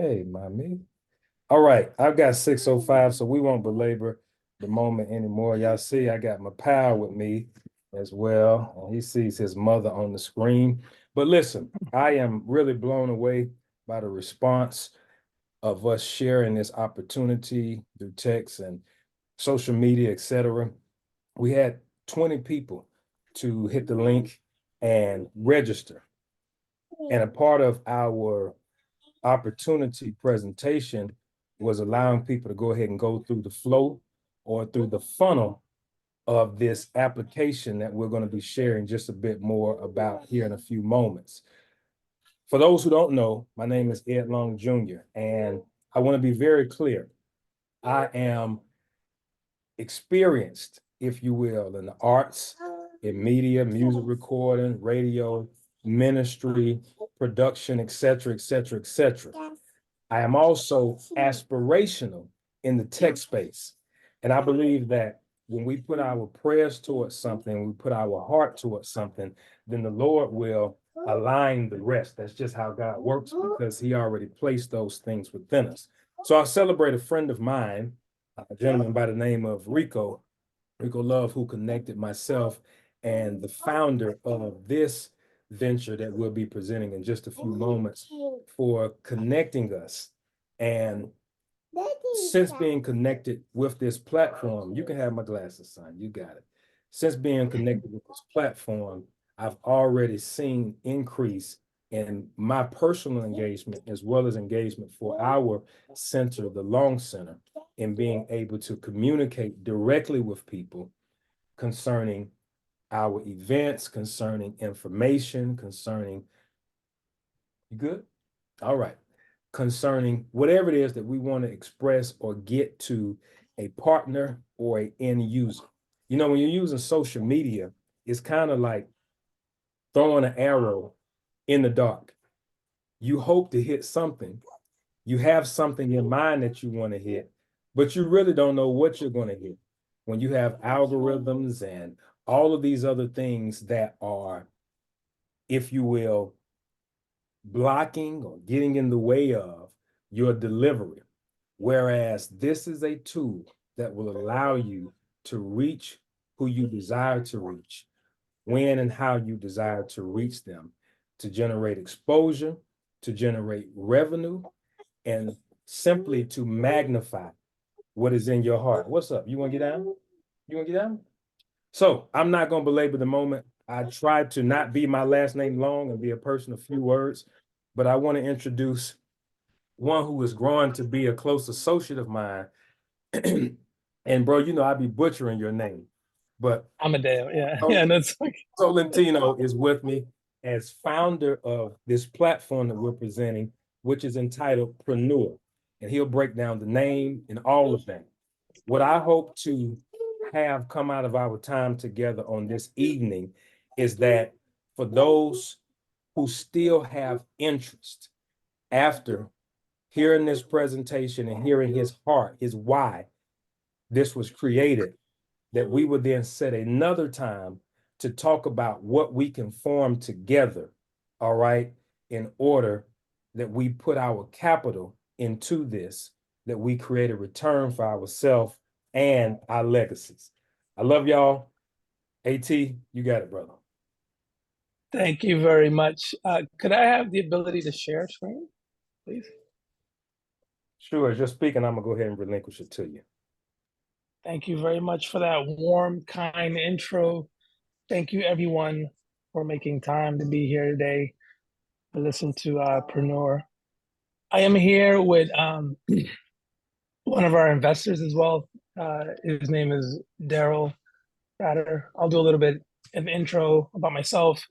Hey, mommy. All right, I've got 6:05, so we won't belabor the moment anymore. Y'all see, I got my pal with me as well, and he sees his mother on the screen. But listen, I am really blown away by the response of us sharing this opportunity through text and social media, etc. We had 20 people to hit the link and register. And a part of our opportunity presentation was allowing people to go ahead and go through the flow or through the funnel of this application that we're going to be sharing just a bit more about here in a few moments. For those who don't know, my name is Ed Long Jr., and I want to be very clear. I am experienced, if you will, in the arts, in media, music recording, radio, ministry, production, et cetera, et cetera, et cetera. I am also aspirational in the tech space. And I believe that when we put our prayers towards something, we put our heart towards something, then the Lord will align the rest. That's just how God works because he already placed those things within us. So I'll celebrate a friend of mine, a gentleman by the name of Rico Love, who connected myself and the founder of this venture that we'll be presenting in just a few moments for connecting us. And since being connected with this platform, you can have my glasses, son, you got it. Since being connected with this platform, I've already seen increase in my personal engagement as well as engagement for our center, the Long Center, in being able to communicate directly with people concerning our events, concerning information, concerning, you good? All right. Concerning whatever it is that we want to express or get to a partner or an end user. You know, when you're using social media, it's kind of like throwing an arrow in the dark. You hope to hit something. You have something in mind that you want to hit, but you really don't know what you're going to hit. When you have algorithms and all of these other things that are, if you will, blocking or getting in the way of your delivery. Whereas this is a tool that will allow you to reach who you desire to reach, when and how you desire to reach them, to generate exposure, to generate revenue, and simply to magnify what is in your heart. What's up? You want to get down? You want to get down? So I'm not going to belabor the moment. I tried to not be my last name long and be a person of few words, but I want to introduce one who is growing to be a close associate of mine. And bro, you know, I'd be butchering your name, but Amadeo, yeah. Yeah, that's like Tolentino is with me as founder of this platform that we're presenting, which is entitled Preneur. And he'll break down the name and all of that. What I hope to have come out of our time together on this evening is that for those who still have interest after hearing this presentation and hearing his heart, his why this was created, that we would then set another time to talk about what we can form together, all right, in order that we put our capital into this, that we create a return for ourselves and our legacies. I love y'all. AT, you got it, brother. thank you very much. Could I have the ability to share screen, please? Sure, as you're speaking, I'm gonna go ahead and relinquish it to you. Thank you very much for that warm, kind intro. Thank you, everyone, for making time to be here today to listen to Preneur. I am here with one of our investors as well. His name is Daryl Ratter. I'll do a little bit of intro about myself,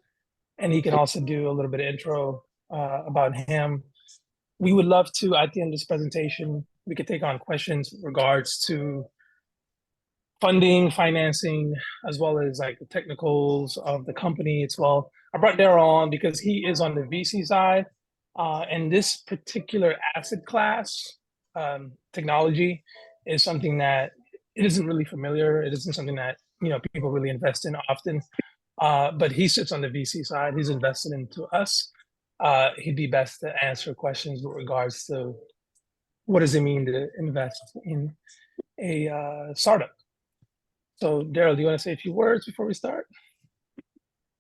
and he can also do a little bit of intro about him. We would love to, at the end of this presentation, we could take on questions in regards to funding, financing, as well as like the technicals of the company as well. I brought Daryl on because he is on the VC side, and this particular asset class technology is something that it isn't really familiar. It isn't something that people really invest in often. But he sits on the VC side. He's invested into us. he'd be best to answer questions with regards to what does it mean to invest in a startup. So, Daryl, do you want to say a few words before we start?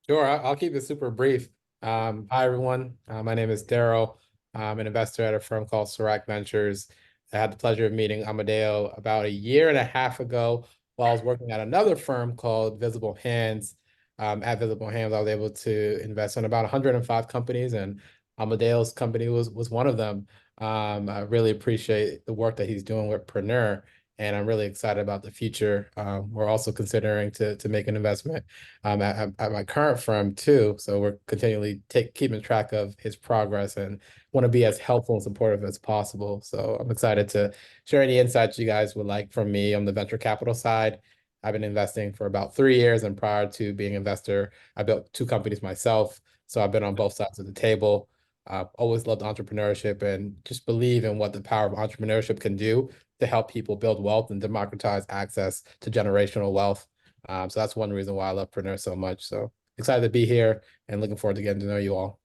Sure, I'll keep it super brief. Hi, everyone. My name is Daryl. I'm an investor at a firm called Sirac Ventures. I had the pleasure of meeting Amadeo about a year and a half ago while I was working at another firm called Visible Hands. At Visible Hands, I was able to invest in about 105 companies, and Amadeo's company was one of them. I really appreciate the work that he's doing with Preneur, and I'm really excited about the future. We're also considering to make an investment at my current firm too. So we're continually keeping track of his progress and want to be as helpful and supportive as possible. So I'm excited to share any insights you guys would like from me on the venture capital side. I've been investing for about 3 years, and prior to being an investor, I built 2 companies myself. So I've been on both sides of the table. I've always loved entrepreneurship and just believe in what the power of entrepreneurship can do to help people build wealth and democratize access to generational wealth. So that's one reason why I love Preneur so much. So excited to be here and looking forward to getting to know you all.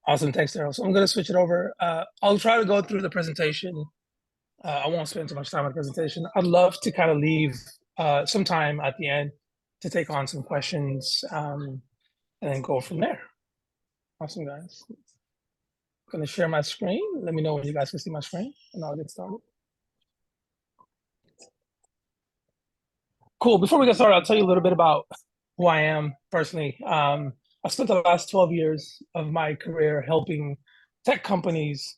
Awesome, thanks, Daryl. So I'm going to switch it over. I'll try to go through the presentation. I won't spend too much time on the presentation. I'd love to kind of leave some time at the end to take on some questions and then go from there. Awesome, guys. I'm going to share my screen. Let me know when you guys can see my screen, and I'll get started. Cool. Before we get started, I'll tell you a little bit about who I am personally. I spent the last 12 years of my career helping tech companies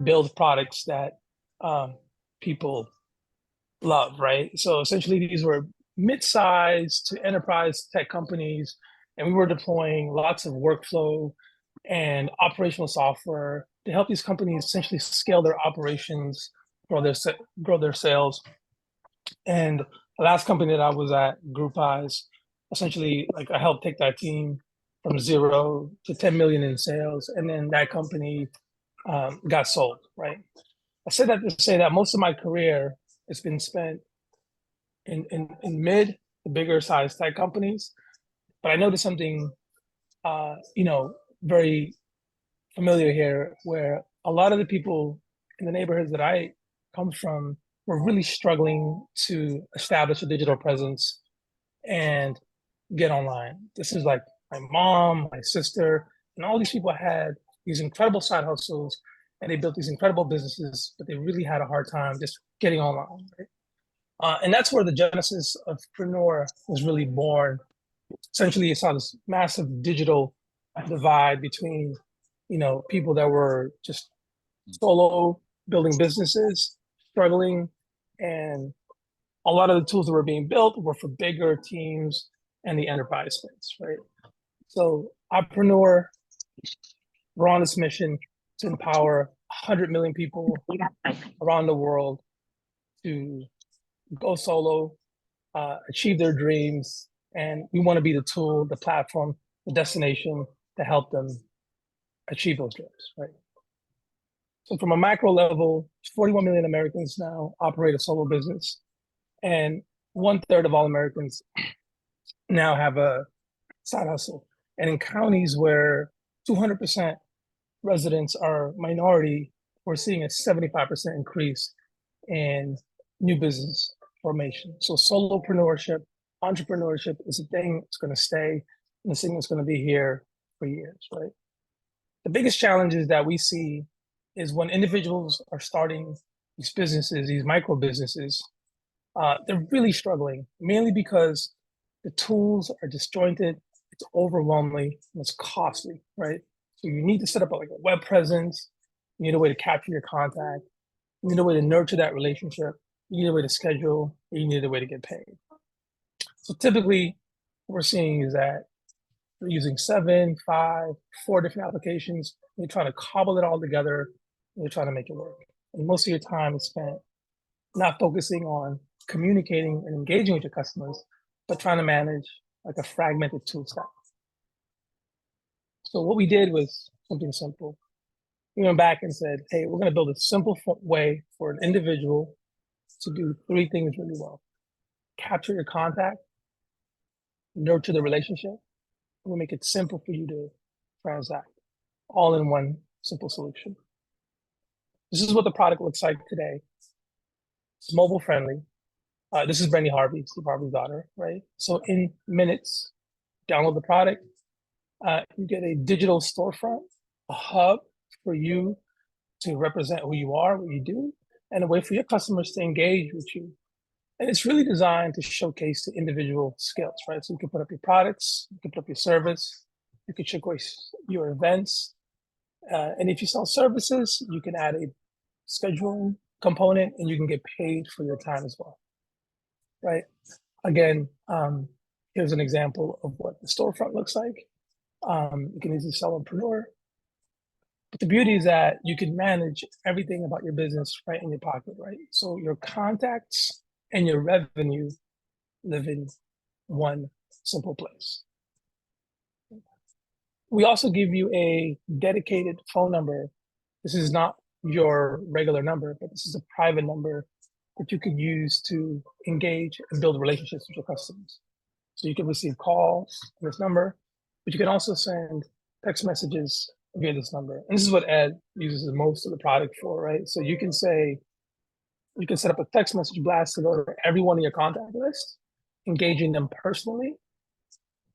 build products that people love, right? So essentially, these were mid-sized to enterprise tech companies, and we were deploying lots of workflow and operational software to help these companies essentially scale their operations, grow their sales. And the last company that I was at, Group Eyes, essentially, like I helped take that team from 0 to 10 million in sales, and then that company got sold, right? I say that to say that most of my career has been spent in mid to bigger size tech companies, but I noticed something, very familiar here, where a lot of the people in the neighborhoods that I come from were really struggling to establish a digital presence and get online. This is like my mom, my sister, and all these people had these incredible side hustles, and they built these incredible businesses, but they really had a hard time just getting online. Right? And that's where the genesis of Preneur was really born. Essentially, you saw this massive digital divide between, people that were just solo building businesses, struggling, and a lot of the tools that were being built were for bigger teams and the enterprise space, right? So Preneur, we're on this mission to empower 100 million people around the world to go solo, achieve their dreams, and we want to be the tool, the platform, the destination to help them achieve those dreams, right? So from a macro level, 41 million Americans now operate a solo business, and 1/3 of all Americans now have a side hustle. And in counties where 200% residents are minority, we're seeing a 75% increase in new business formation. So solopreneurship, entrepreneurship is a thing that's going to stay, and this thing that's going to be here for years, right? The biggest challenges that we see is when individuals are starting these businesses, these micro businesses, they're really struggling, mainly because the tools are disjointed, it's overwhelming, and it's costly, right? So you need to set up like a web presence, you need a way to capture your contact, you need a way to nurture that relationship, you need a way to schedule, you need a way to get paid. So typically, what we're seeing is that we're using 7, 5, 4 different applications. You're trying to cobble it all together, and you're trying to make it work. And most of your time is spent not focusing on communicating and engaging with your customers, but trying to manage like a fragmented tool stack. So what we did was something simple. We went back and said, hey, we're going to build a simple way for an individual to do 3 things really well. Capture your contact, nurture the relationship. We'll make it simple for you to transact, all in one simple solution. This is what the product looks like today. It's mobile friendly. This is Brandy Harvey, Steve Harvey's daughter, right? So in minutes, download the product. You get a digital storefront, a hub for you to represent who you are, what you do, and a way for your customers to engage with you. And it's really designed to showcase the individual skills, right? So you can put up your products, you can put up your service, you can showcase your events. And if you sell services, you can add a scheduling component and you can get paid for your time as well, right? Again, here's an example of what the storefront looks like. You can easily sell on Preneur. But the beauty is that you can manage everything about your business right in your pocket, right? So your contacts and your revenue live in one simple place. We also give you a dedicated phone number. This is not your regular number, but this is a private number that you can use to engage and build relationships with your customers. So you can receive calls on this number, but you can also send text messages via this number. And this is what Ed uses most of the product for, right? So you can say, you can set up a text message blast to go to everyone in your contact list, engaging them personally,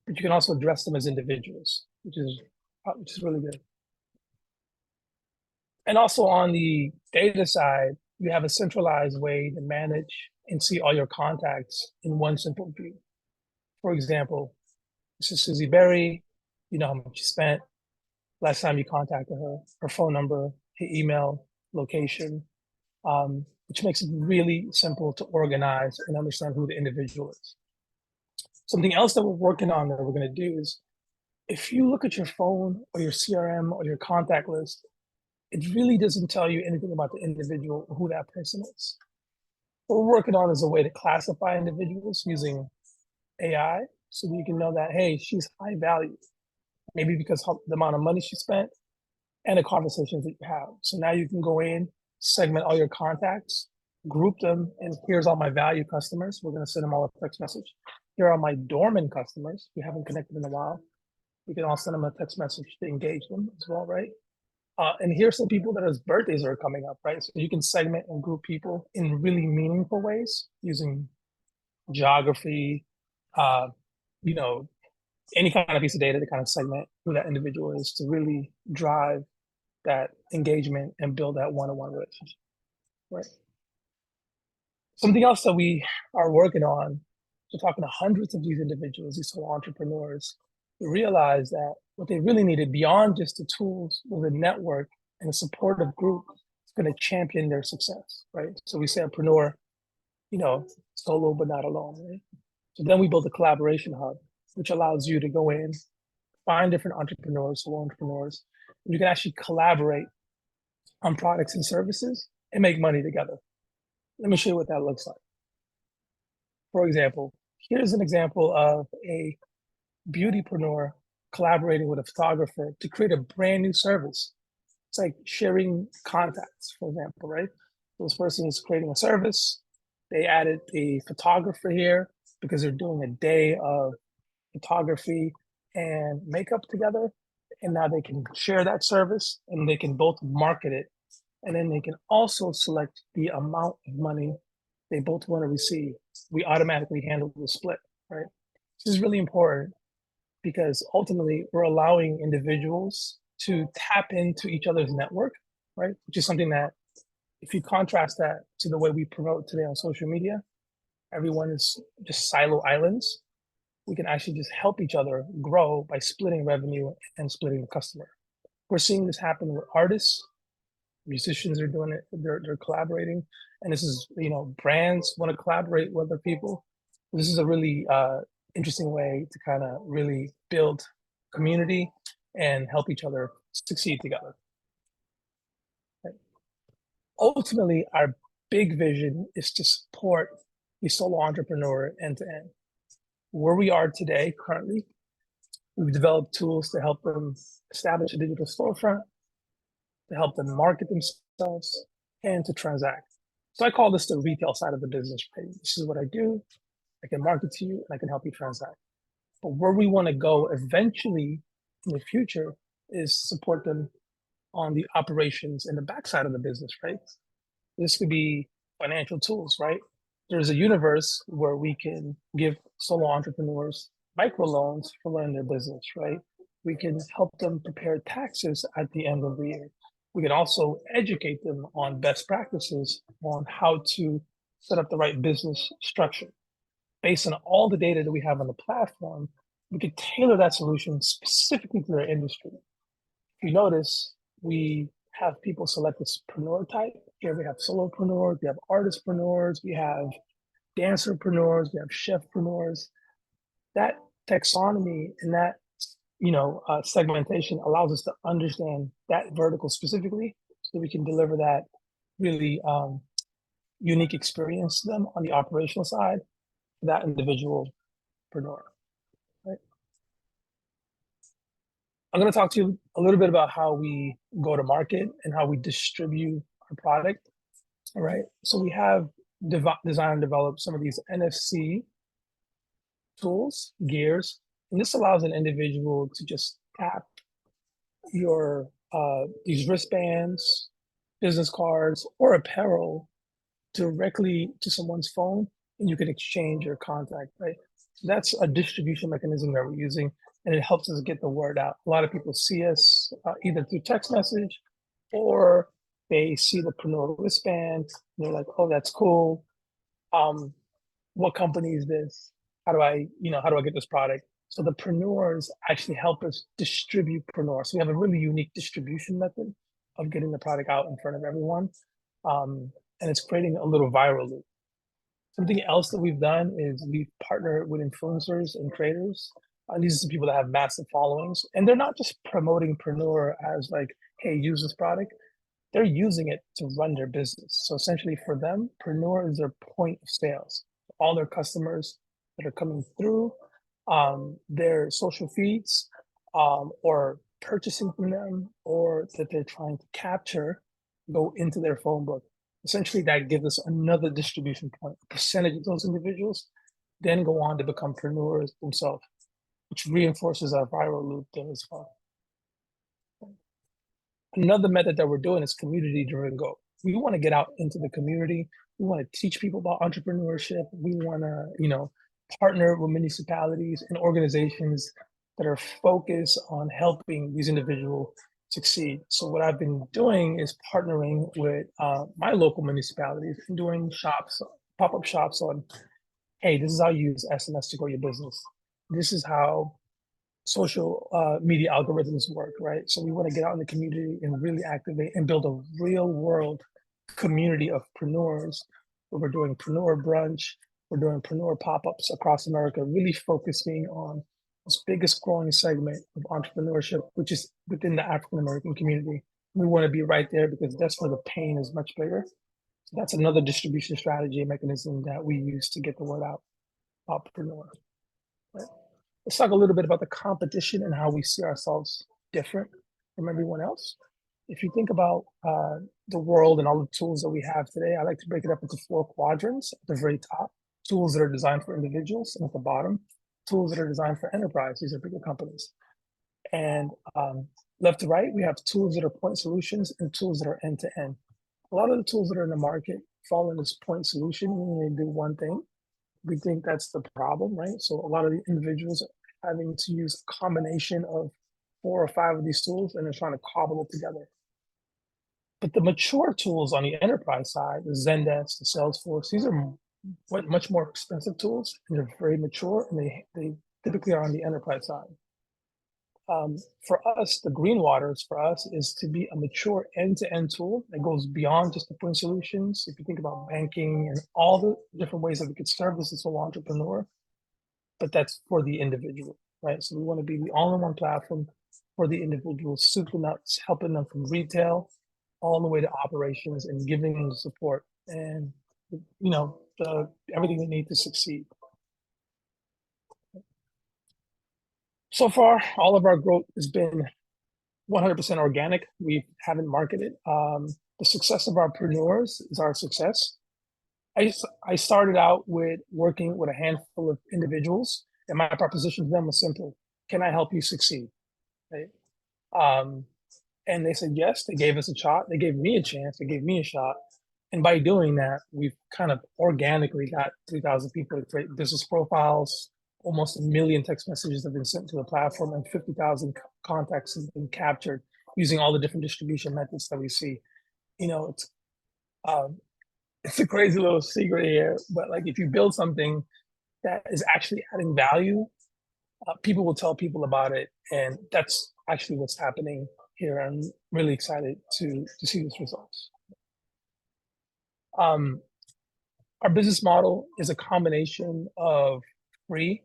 but you can also address them as individuals, which is really good. And also on the data side, you have a centralized way to manage and see all your contacts in one simple view. For example, this is Susie Berry. You know how much you spent, last time you contacted her, her phone number, her email, location, which makes it really simple to organize and understand who the individual is. Something else that we're working on that we're going to do is, if you look at your phone or your CRM or your contact list, it really doesn't tell you anything about the individual or who that person is. What we're working on is a way to classify individuals using AI so that you can know that, hey, she's high value, maybe because of the amount of money she spent and the conversations that you have. So now you can go in, segment all your contacts, group them, and here's all my value customers. We're going to send them all a text message. Here are my dormant customers. We haven't connected in a while. We can all send them a text message to engage them as well, right? And here's some people that whose birthdays are coming up, right? So you can segment and group people in really meaningful ways using geography, you know, any kind of piece of data to kind of segment who that individual is to really drive that engagement and build that one-on-one relationship, right? Something else that we are working on, we're talking to hundreds of these individuals, these solo entrepreneurs, we realize that what they really needed beyond just the tools was a network and a supportive group that's going to champion their success, right? So we say a Preneur, you know, solo but not alone, right? So then we build a collaboration hub, which allows you to go in, find different entrepreneurs, solo entrepreneurs, and you can actually collaborate on products and services and make money together. Let me show you what that looks like. For example, here's an example of a beautypreneur collaborating with a photographer to create a brand new service. It's like sharing contacts, for example, right? This person is creating a service. They added a photographer here because they're doing a day of photography and makeup together. And now they can share that service and they can both market it. And then they can also select the amount of money they both want to receive. We automatically handle the split, right? This is really important because ultimately we're allowing individuals to tap into each other's network, right? Which is something that, if you contrast that to the way we promote today on social media, everyone is just silo islands. We can actually just help each other grow by splitting revenue and splitting the customer. We're seeing this happen with artists, musicians are doing it, they're collaborating. And this is, you know, brands want to collaborate with other people. This is a really interesting way to kind of really build community and help each other succeed together. Right. Ultimately, our big vision is to support the solo entrepreneur end to end. Where we are today, currently, we've developed tools to help them establish a digital storefront, to help them market themselves, and to transact. So I call this the retail side of the business. Right? This is what I do. I can market to you and I can help you transact. But where we want to go eventually in the future is support them on the operations and the backside of the business, right? This could be financial tools, right? There's a universe where we can give solo entrepreneurs microloans for learning their business, right? We can help them prepare taxes at the end of the year. We can also educate them on best practices on how to set up the right business structure. Based on all the data that we have on the platform, we could tailor that solution specifically to their industry. If you notice, we have people select this preneur type. Here we have solopreneurs, we have artistpreneurs, we have dancerpreneurs, we have chefpreneurs. That taxonomy and that segmentation allows us to understand that vertical specifically, so we can deliver that really unique experience to them on the operational side for that individual preneur. Right? I'm going to talk to you a little bit about how we go to market and how we distribute our product. All right. So we have designed and developed some of these NFC tools, gears, and this allows an individual to just tap your these wristbands, business cards, or apparel directly to someone's phone, and you can exchange your contact, right? So that's a distribution mechanism that we're using, and it helps us get the word out. A lot of people see us either through text message, or they see the Preneur wristband, and they're like, oh, that's cool. What company is this? How do I get this product? So the Preneurs actually help us distribute Preneur. So we have a really unique distribution method of getting the product out in front of everyone. And it's creating a little viral loop. Something else that we've done is we've partnered with influencers and creators. These are people that have massive followings, and they're not just promoting Preneur as like, hey, use this product. They're using it to run their business. So essentially for them, Preneur is their point of sales. All their customers that are coming through their social feeds, or purchasing from them, or that they're trying to capture, go into their phone book. Essentially, that gives us another distribution point. A percentage of those individuals then go on to become preneurs themselves, which reinforces our viral loop there as well. Another method that we're doing is community-driven growth. We want to get out into the community. We want to teach people about entrepreneurship. We want to, partner with municipalities and organizations that are focused on helping these individuals succeed. So what I've been doing is partnering with my local municipalities and doing pop-up shops on, hey, this is how you use SMS to grow your business. This is how social media algorithms work, right? So we want to get out in the community and really activate and build a real world community of preneurs, where we're doing preneur brunch, we're doing preneur pop-ups across America, really focusing on this biggest growing segment of entrepreneurship, which is within the African-American community. We want to be right there because that's where the pain is much bigger. So that's another distribution strategy and mechanism that we use to get the word out about Preneur. Right? Let's talk a little bit about the competition and how we see ourselves different from everyone else. If you think about the world and all the tools that we have today, I like to break it up into 4 quadrants. At the very top, tools that are designed for individuals, and at the bottom, tools that are designed for enterprise. These are bigger companies. And left to right, we have tools that are point solutions and tools that are end-to-end. A lot of the tools that are in the market fall in this point solution, meaning they do one thing. We think that's the problem, right? So a lot of the individuals are having to use a combination of 4 or 5 of these tools, and they're trying to cobble it together. But the mature tools on the enterprise side, the Zendesk, the Salesforce, these are much more expensive tools, and they're very mature, and they typically are on the enterprise side. For us, the green waters for us is to be a mature end-to-end tool that goes beyond just the point solutions. If you think about banking and all the different ways that we could serve this as an entrepreneur, but that's for the individual, right? So we want to be the all-in-one platform for the individual, soup to nuts, helping them from retail all the way to operations and giving them the support and everything they need to succeed. So far, all of our growth has been 100% organic. We haven't marketed. The success of our preneurs is our success. I started out with working with a handful of individuals, and my proposition to them was simple: can I help you succeed? Right? And they said yes. They gave us a shot. They gave me a chance. They gave me a shot. And by doing that, we've kind of organically got 3,000 people to create business profiles. Almost 1 million text messages have been sent to the platform, and 50,000 contacts have been captured using all the different distribution methods that we see. You know, it's a crazy little secret here, but like if you build something that is actually adding value, people will tell people about it, and that's actually what's happening here. I'm really excited to see these results. Our business model is a combination of free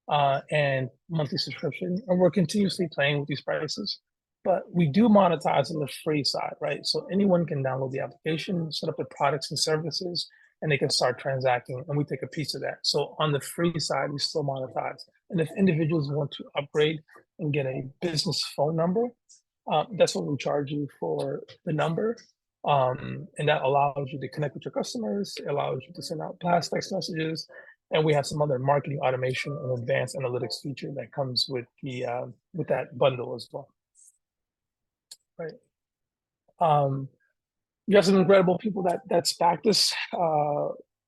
and monthly subscription, and we're continuously playing with these prices. But we do monetize on the free side, right? So anyone can download the application, set up the products and services, and they can start transacting, and we take a piece of that. So on the free side, we still monetize. And if individuals want to upgrade and get a business phone number, that's what we charge you for the number. And that allows you to connect with your customers, it allows you to send out blast text messages, and we have some other marketing automation and advanced analytics feature that comes with the with that bundle as well. Right. You have some incredible people that's backed us.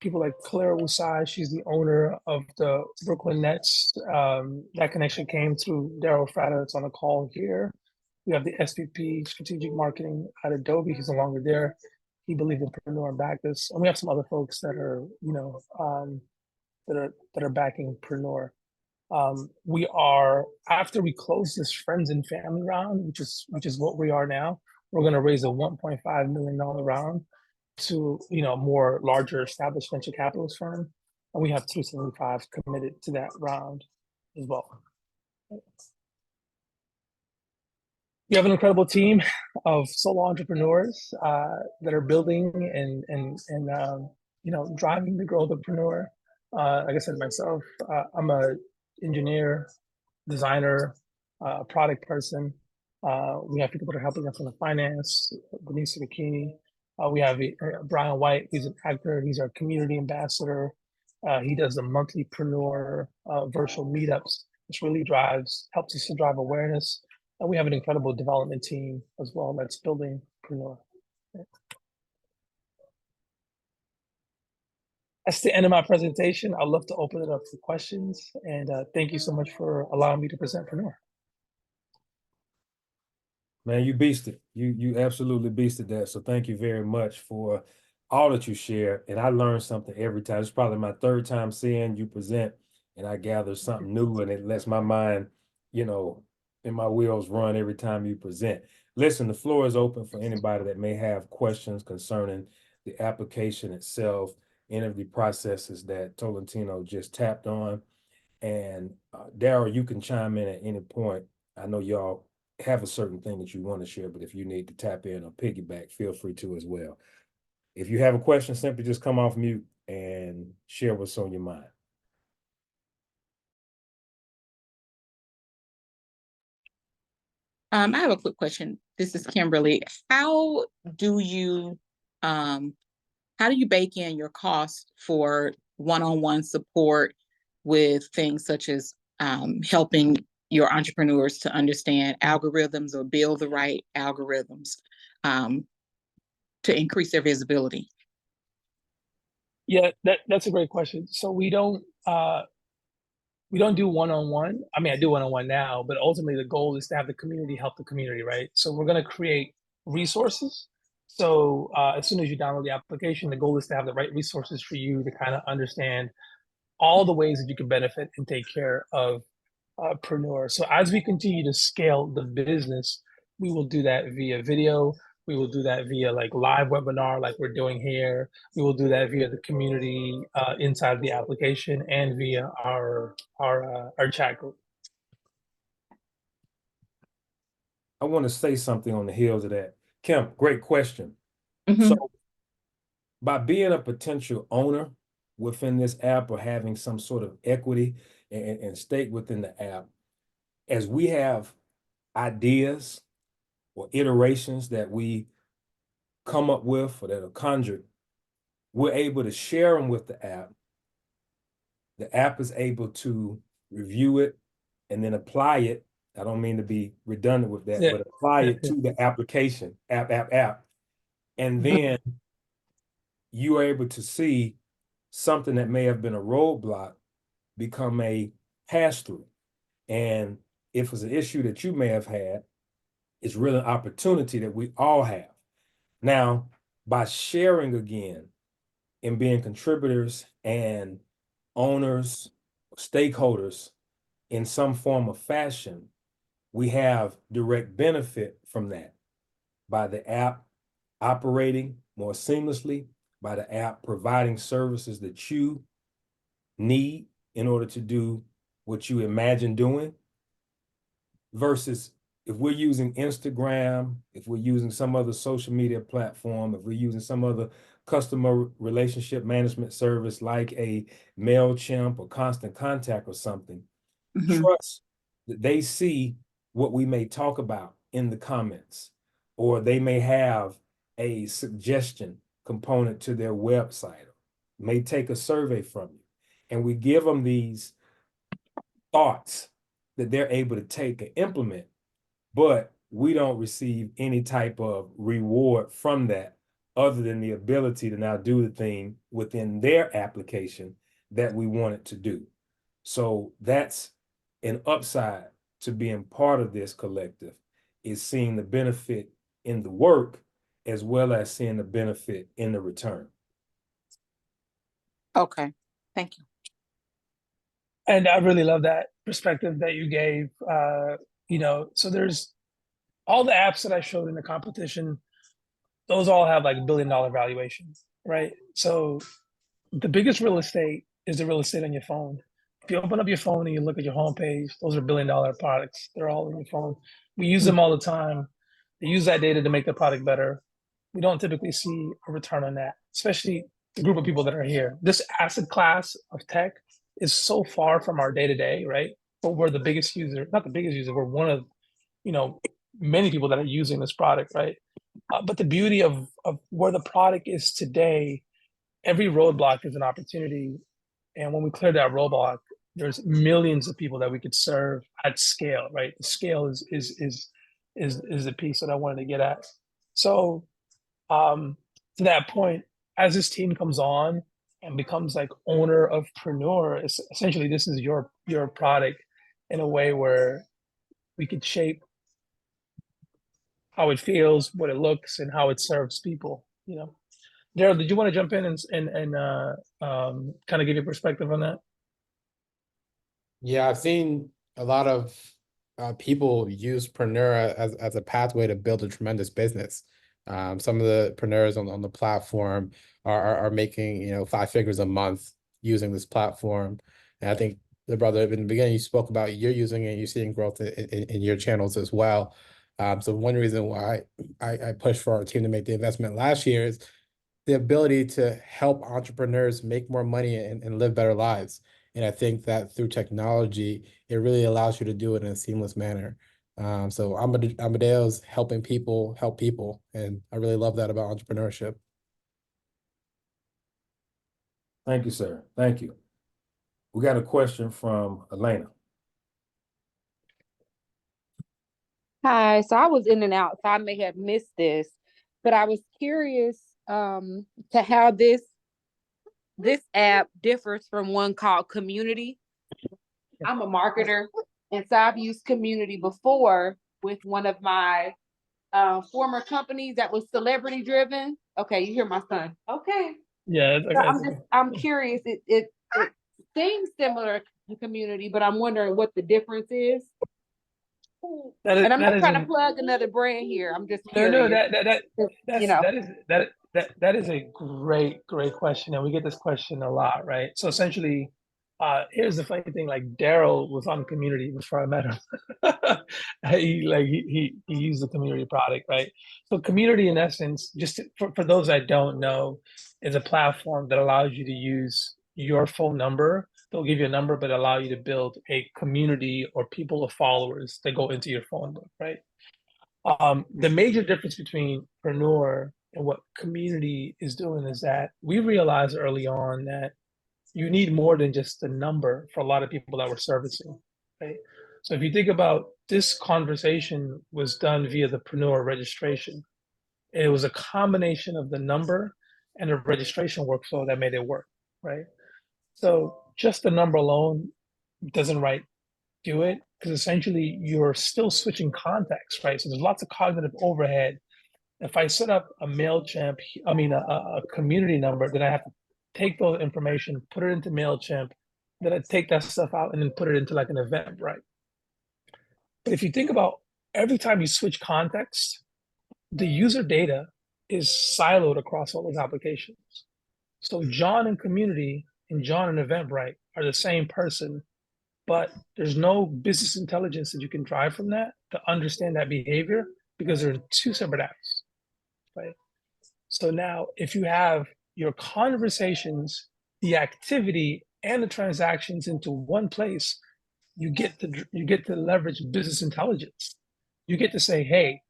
People like Claire Usai, she's the owner of the Brooklyn Nets. That connection came through Daryl Fratter. It's on a call here. We have the SVP Strategic Marketing at Adobe. He's no longer there. He believed in Preneur and backed us. And we have some other folks that are, you know, that are backing Preneur. We are, after we close this friends and family round, which is what we are now, we're going to raise a $1.5 million round to, you know, a more larger established venture capitalist firm, and we have 275 committed to that round as well. We have an incredible team of solo entrepreneurs that are building and you know, driving the growth of Preneur. Like I said myself, I'm a engineer, designer, product person. We have people that are helping us on the finance, Benicio Bikini. We have Brian White, he's an actor, he's our community ambassador. He does the monthly Preneur virtual meetups, which really helps us to drive awareness. And we have an incredible development team as well that's building Preneur. That's the end of my presentation. I'd love to open it up for questions. And thank you so much for allowing me to present Preneur. Man, you beasted. You absolutely beasted that. So thank you very much for all that you share. And I learn something every time. It's probably my third time seeing you present, and I gather something new, and it lets my mind, you know, and my wheels run every time you present. Listen, the floor is open for anybody that may have questions concerning the application itself, any of the processes that Tolentino just tapped on. And Daryl, you can chime in at any point. I know y'all have a certain thing that you want to share, but if you need to tap in or piggyback, feel free to as well. If you have a question, simply just come off mute and share what's on your mind. I have a quick question. This is Kimberly. How do you bake in your cost for one-on-one support with things such as helping your entrepreneurs to understand algorithms or build the right algorithms to increase their visibility? Yeah, that's a great question. So we don't do one-on-one. I mean, I do one-on-one now, but ultimately the goal is to have the community help the community, right? So we're going to create resources. So as soon as you download the application, the goal is to have the right resources for you to kind of understand all the ways that you can benefit and take care of Preneur. So as we continue to scale the business, we will do that via video. We will do that via like live webinar, like we're doing here. We will do that via the community inside the application and via our chat group. I want to say something on the heels of that. Kim, great question. Mm-hmm. So by being a potential owner within this app or having some sort of equity and stake within the app, as we have ideas or iterations that we come up with or that are conjured, we're able to share them with the app. The app is able to review it and then apply it I don't mean to be redundant with that, Yeah. but apply Yeah, it to the application, app. And then you are able to see something that may have been a roadblock become a pass-through. And if it's an issue that you may have had, it's really an opportunity that we all have. Now, by sharing again and being contributors and owners, stakeholders in some form of fashion, we have direct benefit from that by the app operating more seamlessly, by the app providing services that you need in order to do what you imagine doing, versus if we're using Instagram, if we're using some other social media platform, if we're using some other customer relationship management service like a MailChimp or Constant Contact or something, trust that they see what we may talk about in the comments, or they may have a suggestion component to their website, may take a survey from you. And we give them these thoughts that they're able to take and implement, but we don't receive any type of reward from that other than the ability to now do the thing within their application that we want it to do. So that's an upside to being part of this collective, is seeing the benefit in the work as well as seeing the benefit in the return. Okay, thank you. and I really love that perspective that you gave. So there's all the apps that I showed in the competition, those all have like $1 billion valuations, right? So the biggest real estate is the real estate on your phone. If you open up your phone and you look at your homepage, those are $1 billion products. They're all in your phone. We use them all the time. They use that data to make the product better. We don't typically see a return on that, especially the group of people that are here. This asset class of tech is so far from our day to day, right? But we're the biggest user, not the biggest user, we're one of, many people that are using this product, right? But the beauty of where the product is today, every roadblock is an opportunity. And when we clear that roadblock, there's millions of people that we could serve at scale, right? The scale is the piece that I wanted to get at. So to that point, as this team comes on and becomes like owner of Preneur, essentially this is your product in a way where we could shape how it feels, what it looks, and how it serves people. Daryl, did you want to jump in and kind of give your perspective on that? Yeah, I've seen a lot of people use Preneur as a pathway to build a tremendous business. Some of the preneurs on the platform are making 5 figures a month using this platform. And I think the brother in the beginning, you spoke about you're using it, you're seeing growth in your channels as well. So one reason why I pushed for our team to make the investment last year is the ability to help entrepreneurs make more money and live better lives. And I think that through technology, it really allows you to do it in a seamless manner. So Amadeo's helping people help people. And I really love that about entrepreneurship. Thank you, sir. Thank you. We got a question from Elena. Hi, so I was in and out, so I may have missed this, but I was curious to how this app differs from one called Community. I'm a marketer, and so I've used Community before with one of my former companies that was celebrity driven. Okay, you hear my son. Okay. Yeah. So I'm curious. It seems similar to Community, but I'm wondering what the difference is. And I'm not trying to plug another brand here. I'm just curious. That is a great question, and we get this question a lot, right? So essentially, here's the funny thing: like Daryl was on Community before I met him. he used the Community product, right? So Community, in essence, for those that don't know, is a platform that allows you to use your phone number. They'll give you a number, but allow you to build a community or people of followers that go into your phone book, right? The major difference between Preneur and what Community is doing is that we realized early on that you need more than just a number for a lot of people that we're servicing, right? So if you think about this conversation was done via the Preneur registration, it was a combination of the number and the registration workflow that made it work, right? So just the number alone doesn't do it, because essentially you're still switching contexts, right? So there's lots of cognitive overhead. If I set up a MailChimp, a community number, then I have to take those information, put it into MailChimp, then I take that stuff out and then put it into like an event, right? But if you think about every time you switch context, the user data is siloed across all those applications. So John in community and John in Eventbrite are the same person, but there's no business intelligence that you can drive from that to understand that behavior, because they're in two separate apps, right? So now if you have your conversations, the activity, and the transactions into one place, you get to leverage business intelligence. You get to say, hey,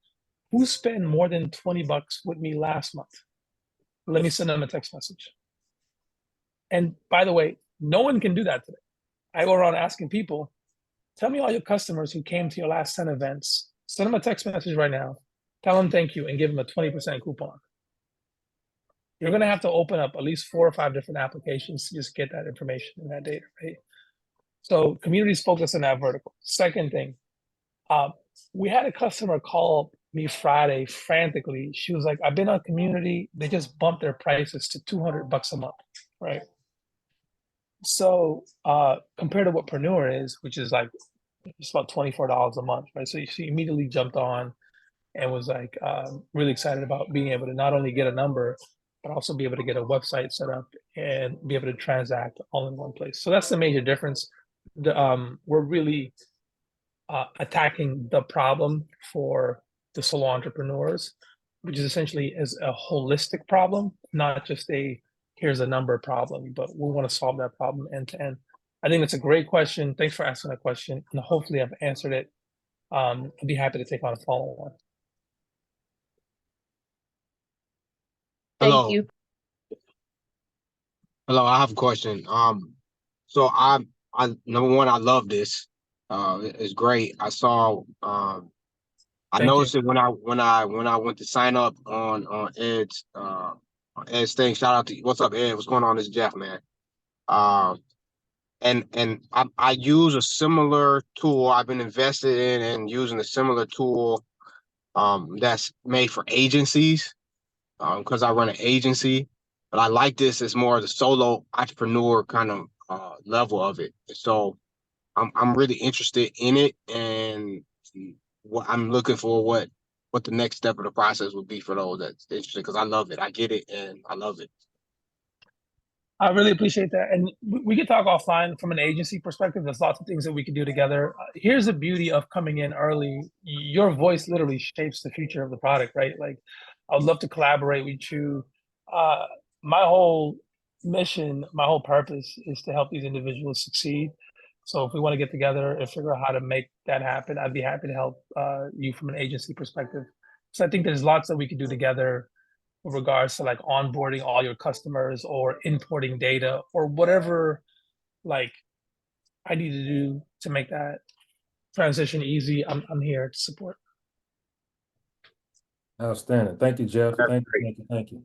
who spent more than $20 with me last month? Let me send them a text message. And by the way, no one can do that today. I go around asking people, tell me all your customers who came to your last 10 events. Send them a text message right now. Tell them thank you and give them a 20% coupon. You're going to have to open up at least 4 or 5 different applications to just get that information and that data, right? So communities focus on that vertical. Second thing, we had a customer call me Friday frantically. She was like, I've been on community. They just bumped their prices to $200 a month, right? So compared to what Preneur is, which is like, it's about $24 a month, right? So she immediately jumped on and was like really excited about being able to not only get a number, but also be able to get a website set up and be able to transact all in one place. So that's the major difference. We're really attacking the problem for the solo entrepreneurs, which is essentially is a holistic problem, not just a here's a number problem, but we want to solve that problem end to end. I think that's a great question. Thanks for asking that question, and hopefully I've answered it. I'd be happy to take on a follow-on. Thank Hello. you. Hello, I have a question. So I number one, I love this. It's great. I saw I Thank noticed you. it when I went to sign up on Ed's thing. Shout out to what's up, Ed? What's going on? This is Jeff, man. And I use a similar tool. I've been invested in and using a similar tool that's made for agencies. Because I run an agency, but I like this as more of the solo entrepreneur kind of level of it. So I'm really interested in it, and what I'm looking for what the next step of the process would be for those that's interested, because I love it. I get it, and I love it. I really appreciate that. And we could talk offline from an agency perspective. There's lots of things that we could do together. Here's the beauty of coming in early. Your voice literally shapes the future of the product, right? Like, I would love to collaborate with you. My whole mission, my whole purpose is to help these individuals succeed. So if we want to get together and figure out how to make that happen, I'd be happy to help you from an agency perspective. So I think there's lots that we could do together with regards to like onboarding all your customers or importing data or whatever like I need to do to make that transition easy. I'm here to support. Outstanding. Thank you, Jeff. That's Thank you, great. thank you, thank you.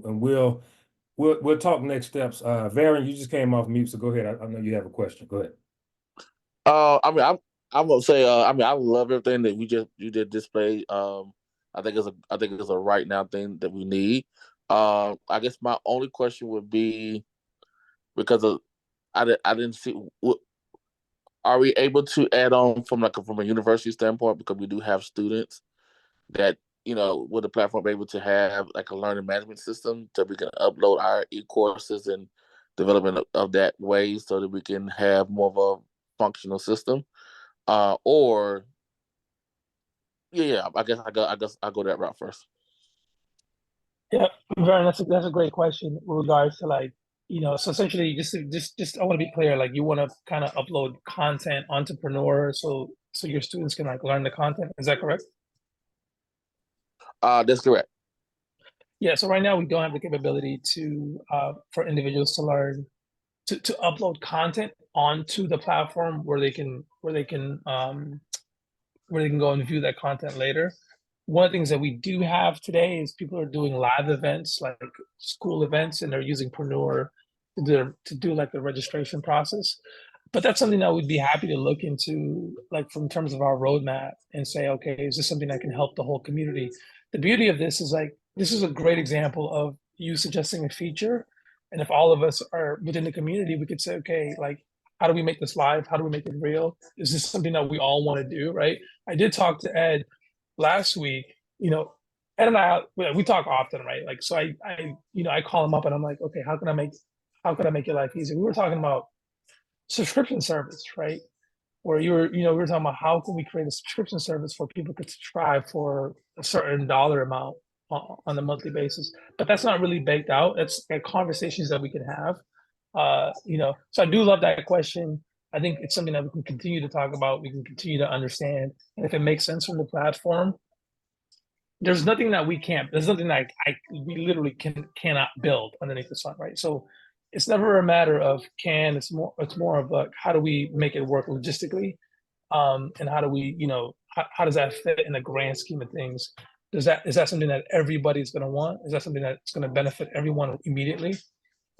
And we'll talk next steps. Varen, you just came off mute, so go ahead. I know you have a question. Go ahead. I'm gonna say, I love everything that you did display. I think it's a right now thing that we need. I guess my only question would be, because I didn't see, are we able to add on from a university standpoint, because we do have students that, with the platform able to have like a learning management system that we can upload our e-courses and development of that way, so that we can have more of a functional system. Or I guess I go that route first. Yeah, Vern, that's a great question with regards to like, so essentially just I want to be clear, like you want to kind of upload content onto Preneur so your students can like learn the content. Is that correct? That's correct. Yeah, so right now we don't have the capability to for individuals to learn to upload content onto the platform where they can go and view that content later. One of the things that we do have today is people are doing live events, like school events, and they're using Preneur to do like the registration process. But that's something that we'd be happy to look into, like from terms of our roadmap, and say, okay, is this something that can help the whole community? The beauty of this is like, this is a great example of you suggesting a feature. And if all of us are within the community, we could say, okay, like, how do we make this live? How do we make it real? Is this something that we all want to do, right? I did talk to Ed last week. Ed and I, we talk often, right? Like, so I call him up and I'm like, okay, how can I make your life easier? We were talking about subscription service, right? Where we were talking about how can we create a subscription service where people could subscribe for a certain dollar amount on a monthly basis. But that's not really baked out. That's like conversations that we can have. So I do love that question. I think it's something that we can continue to talk about. We can continue to understand, and if it makes sense from the platform, there's nothing that we can't. There's nothing that we literally cannot build underneath the sun, right? So it's never a matter of can. It's more of like, how do we make it work logistically, and how do we, how does that fit in the grand scheme of things? Is that something that everybody's going to want? Is that something that's going to benefit everyone immediately?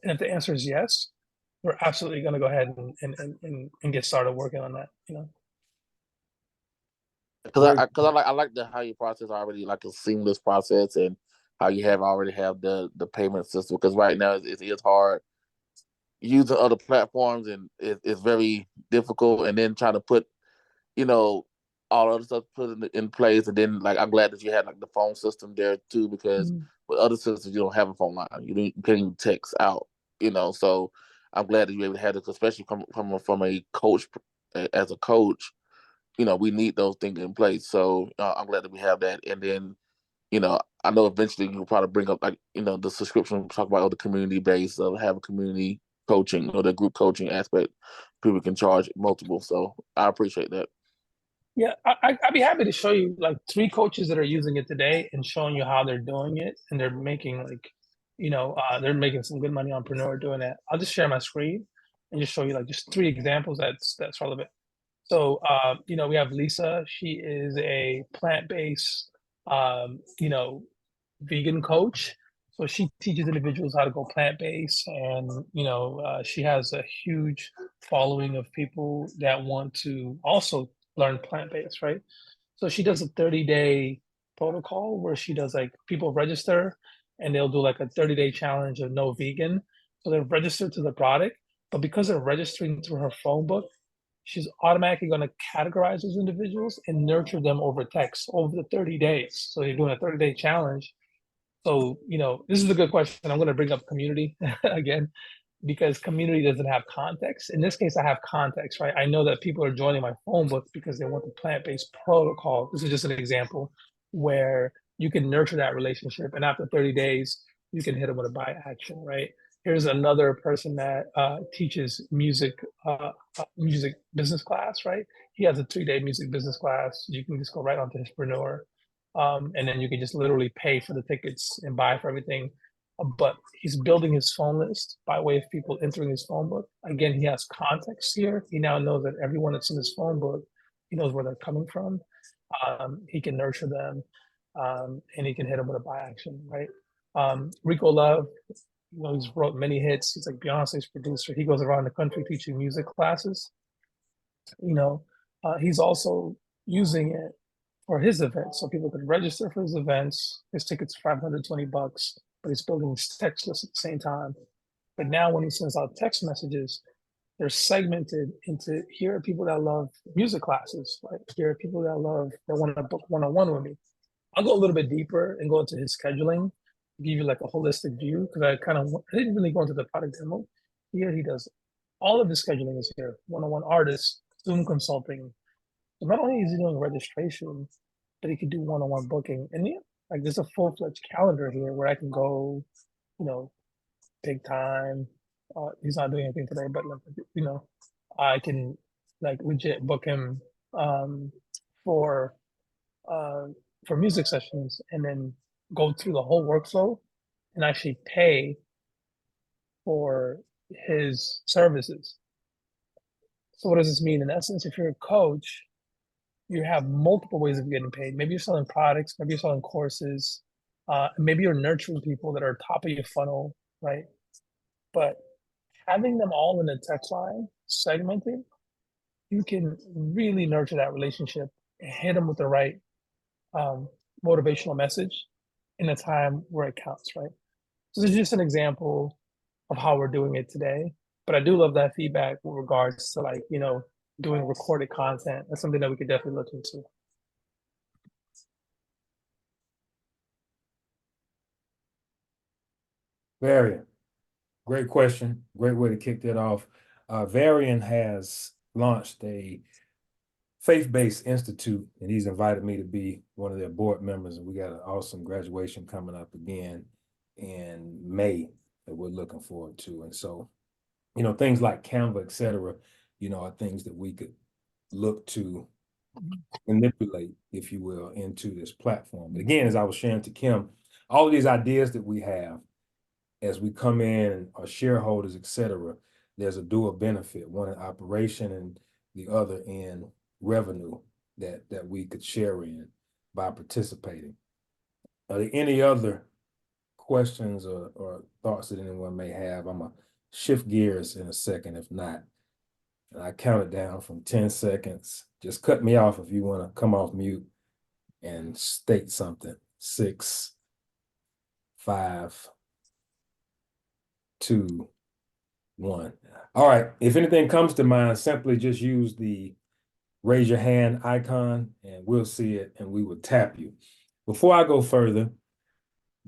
And if the answer is yes, we're absolutely going to go ahead and get started working on that. I like how your process already like a seamless process, and how you already have the payment system, because right now it is hard using other platforms, and it's very difficult, and then trying to put all other stuff put in place. And then like I'm glad that you had like the phone system there too, because with other systems you don't have a phone line, you can't even text out, so I'm glad that you're able to have this, especially from a coach. As a coach, we need those things in place. So I'm glad that we have that. And then I know eventually you'll probably bring up like the subscription, talk about the community base of have a community coaching or the group coaching aspect. People can charge multiple, so I appreciate that. Yeah, I'd be happy to show you like 3 coaches that are using it today and showing you how they're doing it, and they're making they're making some good money on Preneur doing that. I'll just share my screen and just show you like just 3 examples that's relevant. So we have Lisa. She is a plant-based vegan coach. So she teaches individuals how to go plant-based, and she has a huge following of people that want to also learn plant-based, right? So she does a 30-day protocol where she does like people register, and they'll do like a 30-day challenge of no vegan. So they're registered to the product, but because they're registering through her phone book, she's automatically going to categorize those individuals and nurture them over text over the 30 days. So you're doing a 30-day challenge. So, this is a good question. I'm going to bring up community again, because community doesn't have context. In this case, I have context, right? I know that people are joining my phone book because they want the plant-based protocol. This is just an example where you can nurture that relationship. And after 30 days, you can hit them with a buy action, right? Here's another person that teaches music business class, right? He has a 3-day music business class. You can just go right onto his Preneur. And then you can just literally pay for the tickets and buy for everything. But he's building his phone list by way of people entering his phone book. Again, he has context here. He now knows that everyone that's in his phone book, he knows where they're coming from. He can nurture them, and he can hit them with a buy action, right? Rico Love, he's wrote many hits. He's like Beyonce's producer. He goes around the country teaching music classes. He's also using it for his events, so people can register for his events. His tickets are $520, but he's building his text list at the same time. But now when he sends out text messages, they're segmented into, here are people that love music classes, right? Here are people that want to book one-on-one with me. I'll go a little bit deeper and go into his scheduling, give you like a holistic view, because I didn't really go into the product demo. Here he does all of the scheduling is here. One-on-one artists, Zoom consulting. So not only is he doing registration, but he can do one-on-one booking. And yeah, like there's a full-fledged calendar here where I can go, take time. He's not doing anything today, but I can like legit book him for music sessions, and then go through the whole workflow and actually pay for his services. So what does this mean? In essence, if you're a coach, you have multiple ways of getting paid. Maybe you're selling products, maybe you're selling courses, maybe you're nurturing people that are top of your funnel, right? But having them all in a text line segmented, you can really nurture that relationship and hit them with the right motivational message in a time where it counts, right? So this is just an example of how we're doing it today. But I do love that feedback with regards to, like, you know, doing recorded content. That's something that we could definitely look into. Varian, great question. Great way to kick that off. Varian has launched a faith-based institute, and he's invited me to be one of their board members. And we got an awesome graduation coming up again in May that we're looking forward to. And so, you know, things like Canva, et cetera, you know, are things that we could look to manipulate, if you will, into this platform. But again, as I was sharing to Kim, all of these ideas that we have as we come in, our shareholders, et cetera, there's a dual benefit, one in operation and the other in revenue that we could share in by participating. Are there any other questions or thoughts that anyone may have? I'm gonna shift gears in a second. If not, and I count it down from 10 seconds. Just cut me off if you want to come off mute and state something. 6, 5, 2, 1. All right. If anything comes to mind, simply just use the raise your hand icon and we'll see it and we will tap you. Before I go further,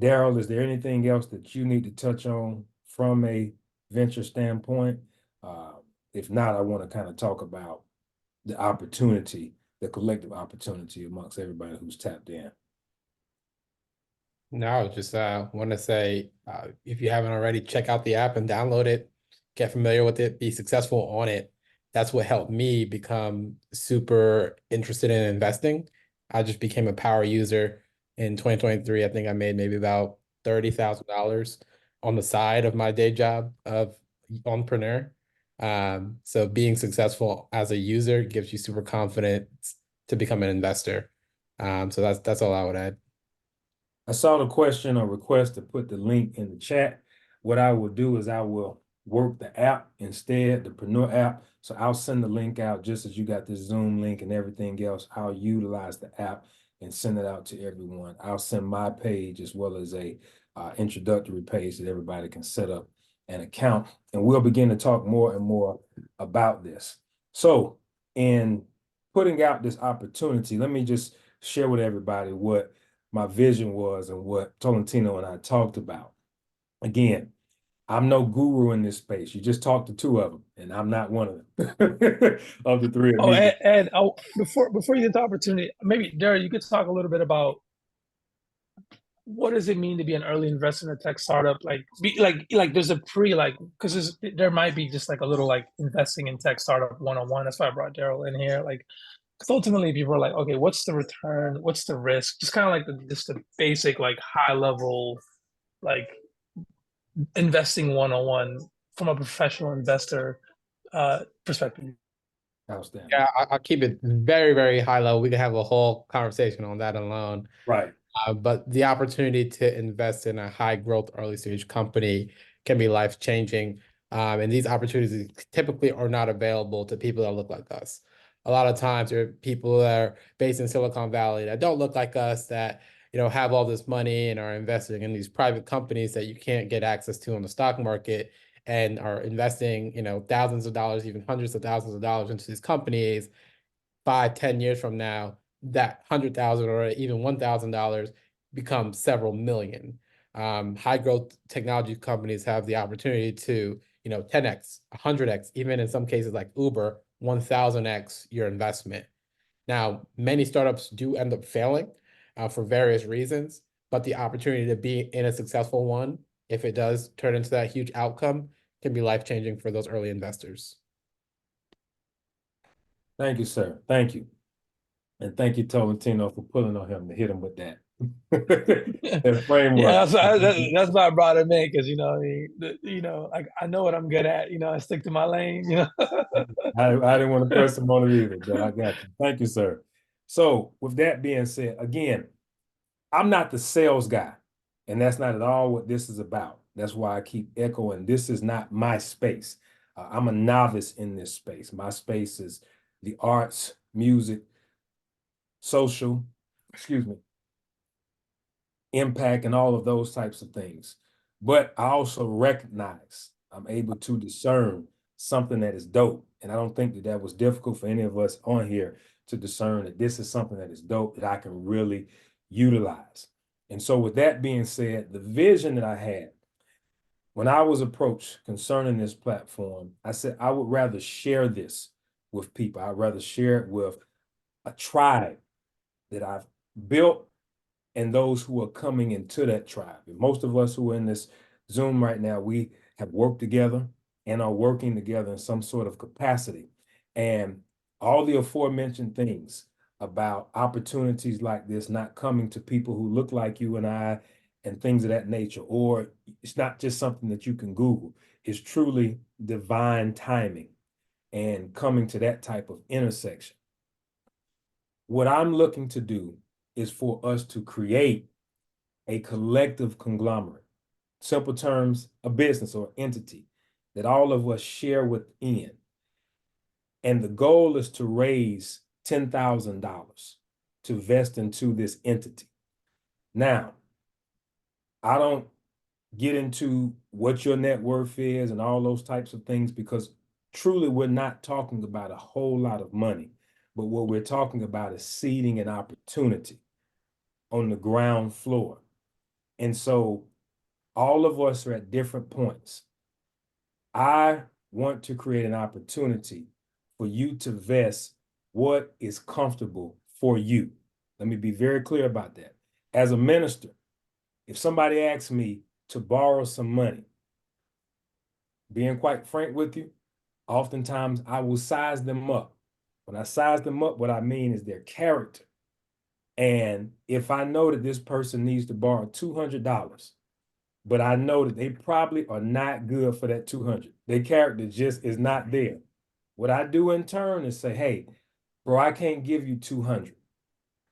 Daryl, is there anything else that you need to touch on from a venture standpoint? If not, I want to kind of talk about the opportunity, the collective opportunity amongst everybody who's tapped in. No, just want to say, if you haven't already, check out the app and download it, get familiar with it, be successful on it. That's what helped me become super interested in investing. I just became a power user in 2023. I think I made maybe about $30,000 on the side of my day job of entrepreneur. So being successful as a user gives you super confidence to become an investor. So that's all I would add. I saw the question or request to put the link in the chat. What I will do is I will work the app instead, the Preneur app. So I'll send the link out just as you got the Zoom link and everything else. I'll utilize the app and send it out to everyone. I'll send my page as well as a introductory page that everybody can set up an account. And we'll begin to talk more and more about this. So in putting out this opportunity, let me just share with everybody what my vision was and what Tolentino and I talked about. Again, I'm no guru in this space. You just talked to two of them, and I'm not one of them of the three of Oh, me. and before you get the opportunity, maybe Derek, you could talk a little bit about what does it mean to be an early investor in a tech startup? Like, there's a because there might be just like a little like investing in tech startup 101. That's why I brought Daryl in here. Like, because ultimately people are like, okay, what's the return? What's the risk? Just kind of like just the basic, like high level, like investing 101 from a professional investor perspective. Outstanding. Yeah, I'll keep it very, very high level. We can have a whole conversation on that alone. Right. But the opportunity to invest in a high growth early stage company can be life changing. And these opportunities typically are not available to people that look like us. A lot of times there are people that are based in Silicon Valley that don't look like us, that have all this money and are investing in these private companies that you can't get access to on the stock market, and are investing thousands of dollars, even hundreds of thousands of dollars into these companies. 5, 10 years from now, that 100,000 or even $1,000 becomes several million. High growth technology companies have the opportunity to 10x, 100x, even in some cases like Uber, 1000x your investment. Now, many startups do end up failing for various reasons, but the opportunity to be in a successful one, if it does turn into that huge outcome, can be life-changing for those early investors. Thank you, sir. Thank you. And thank you, Tolentino, for pulling on him to hit him with that. That framework. Yeah, that's why I brought him in because I know what I'm good at. I stick to my lane. I didn't want to press him on it either, but I got you. Thank you, sir. So with that being said, again, I'm not the sales guy, and that's not at all what this is about. That's why I keep echoing, this is not my space. I'm a novice in this space. My space is the arts, music, social, excuse me, impact, and all of those types of things. But I also recognize I'm able to discern something that is dope. And I don't think that that was difficult for any of us on here to discern that this is something that is dope that I can really utilize. And so with that being said, the vision that I had when I was approached concerning this platform, I said I would rather share this with people. I'd rather share it with a tribe that I've built and those who are coming into that tribe. And most of us who are in this Zoom right now, we have worked together and are working together in some sort of capacity. And all the aforementioned things about opportunities like this not coming to people who look like you and I and things of that nature, or it's not just something that you can Google. It's truly divine timing and coming to that type of intersection. What I'm looking to do is for us to create a collective conglomerate. Simple terms, a business or entity that all of us share within. And the goal is to raise $10,000 to vest into this entity. Now, I don't get into what your net worth is and all those types of things because truly we're not talking about a whole lot of money, but what we're talking about is seeding an opportunity on the ground floor. And so all of us are at different points. I want to create an opportunity for you to vest what is comfortable for you. Let me be very clear about that. As a minister, if somebody asks me to borrow some money, being quite frank with you, oftentimes I will size them up. When I size them up, what I mean is their character. And if I know that this person needs to borrow $200, but I know that they probably are not good for that 200. Their character just is not there. What I do in turn is say, hey, bro, I can't give you 200,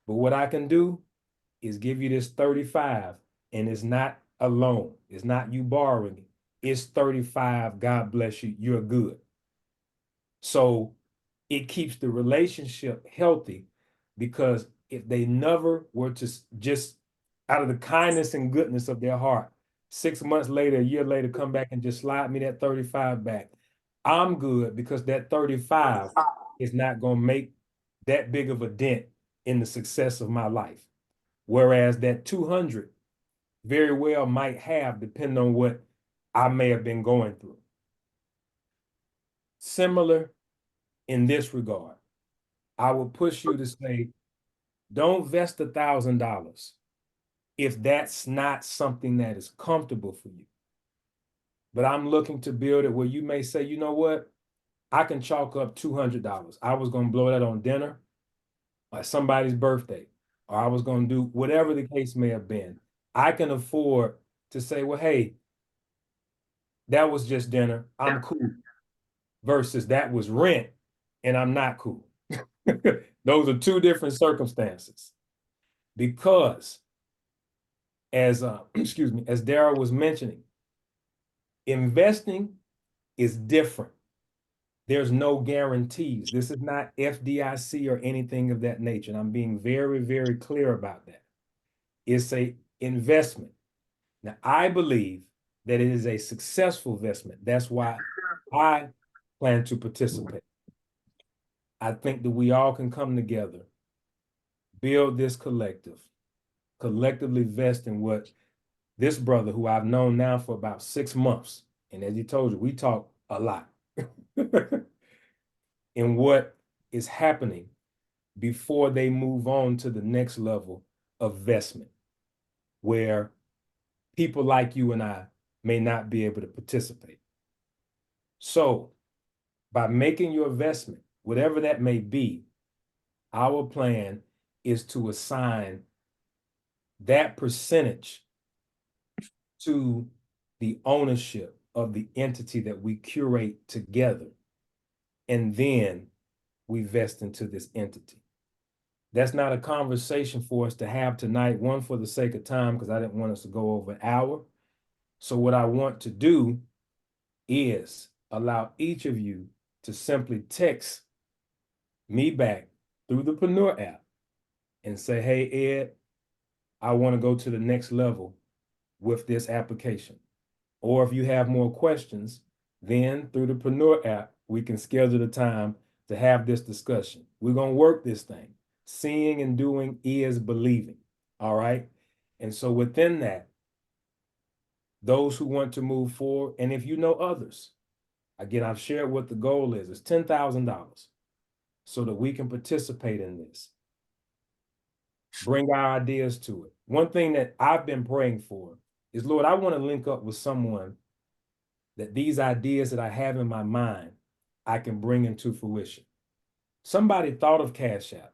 but what I can do is give you this 35, and it's not a loan. It's not you borrowing it. It's 35. God bless you. You're good. So it keeps the relationship healthy because if they never were to just out of the kindness and goodness of their heart, 6 months later, a year later, come back and just slide me that 35 back, I'm good because that 35 is not going to make that big of a dent in the success of my life. Whereas that 200 very well might have, depending on what I may have been going through. Similar in this regard, I would push you to say, don't vest $1,000 if that's not something that is comfortable for you. But I'm looking to build it where you may say, you know what? I can chalk up $200. I was going to blow that on dinner, or somebody's birthday, or I was going to do whatever the case may have been. I can afford to say, well, hey, that was just dinner. I'm cool. Versus that was rent and I'm not cool. Those are two different circumstances. Because as excuse me, as Daryl was mentioning, investing is different. There's no guarantees. This is not FDIC or anything of that nature. And I'm being very, very clear about that. It's a investment. Now, I believe that it is a successful investment. That's why I plan to participate. I think that we all can come together, build this collective, collectively vest in what this brother, who I've known now for about 6 months, and as he told you, we talk a lot, in what is happening before they move on to the next level of investment, where people like you and I may not be able to participate. So by making your investment, whatever that may be, our plan is to assign that percentage to the ownership of the entity that we curate together. And then we vest into this entity. That's not a conversation for us to have tonight, one, for the sake of time, because I didn't want us to go over an hour. So what I want to do is allow each of you to simply text me back through the Preneur app and say, hey, Ed, I want to go to the next level with this application. Or if you have more questions, then through the Preneur app, we can schedule the time to have this discussion. We're going to work this thing. Seeing and doing is believing. All right. And so within that, those who want to move forward, and if you know others, again, I've shared what the goal is. It's $10,000 so that we can participate in this. Bring our ideas to it. One thing that I've been praying for is, Lord, I want to link up with someone that these ideas that I have in my mind, I can bring into fruition. Somebody thought of Cash App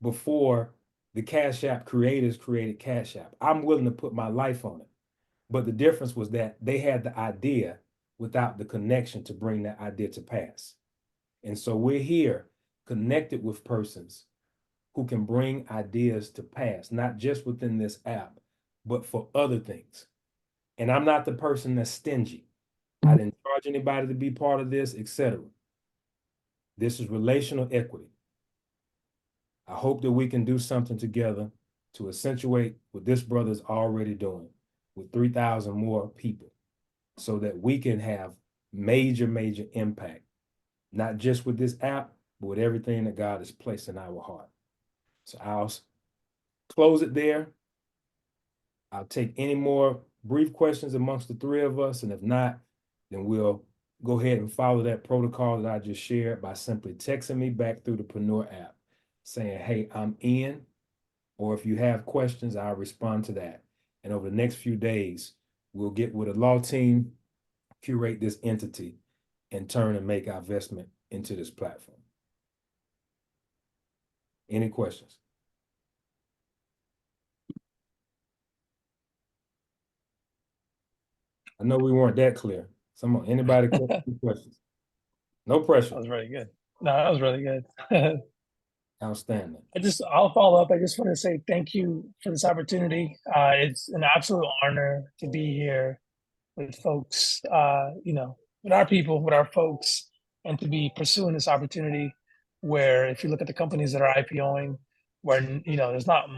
before the Cash App creators created Cash App. I'm willing to put my life on it. But the difference was that they had the idea without the connection to bring that idea to pass. And so we're here connected with persons who can bring ideas to pass, not just within this app, but for other things. And I'm not the person that's stingy. I didn't charge anybody to be part of this, etc. This is relational equity. I hope that we can do something together to accentuate what this brother's already doing with 3,000 more people so that we can have major, major impact, not just with this app, but with everything that God has placed in our heart. So I'll close it there. I'll take any more brief questions amongst the three of us, and if not, then we'll go ahead and follow that protocol that I just shared by simply texting me back through the Preneur app saying, hey, I'm in, or if you have questions, I'll respond to that. And over the next few days, we'll get with a law team, curate this entity, and turn and make our investment into this platform. Any questions? I know we weren't that clear. Anybody questions? No pressure. That was really good. No, that was really good. Outstanding. I'll follow up. I just want to say thank you for this opportunity. It's an absolute honor to be here with folks, with our people, with our folks, and to be pursuing this opportunity where if you look at the companies that are IPOing, where, there's not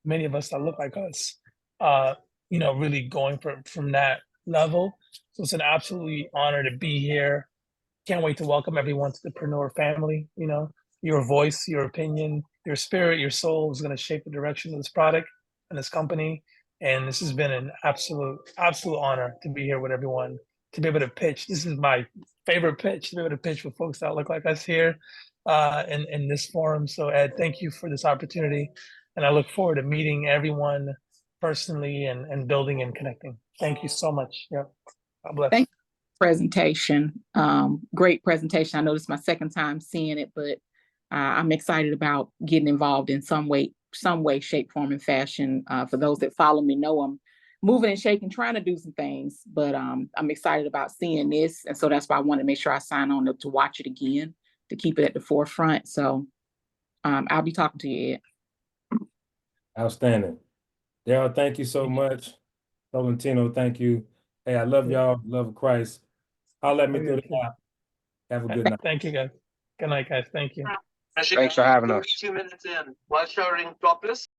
many of us that look like us, really going from that level. So it's an absolutely honor to be here. Can't wait to welcome everyone to the Preneur family. Your voice, your opinion, your spirit, your soul is going to shape the direction of this product and this company. And this has been an absolute honor to be here with everyone, to be able to pitch. This is my favorite pitch, to be able to pitch with folks that look like us here in this forum. So Ed, thank you for this opportunity. And I look forward to meeting everyone personally and building and connecting. Thank you so much. Yeah. God bless. Thank you. Presentation. Great presentation. I know this is my second time seeing it, but I'm excited about getting involved in some way, shape, form, and fashion. For those that follow me know I'm moving and shaking, trying to do some things, but I'm excited about seeing this. And so that's why I want to make sure I sign on to watch it again, to keep it at the forefront. So I'll be talking to you, Ed. Outstanding. Daryl, thank you so much. Tolentino, thank you. Hey, I love y'all. Love of Christ. I'll let me through the app. Have a good night. Thank you, guys. Good night, guys. Thank you. Thanks for having us. 2 minutes in. While showering topless.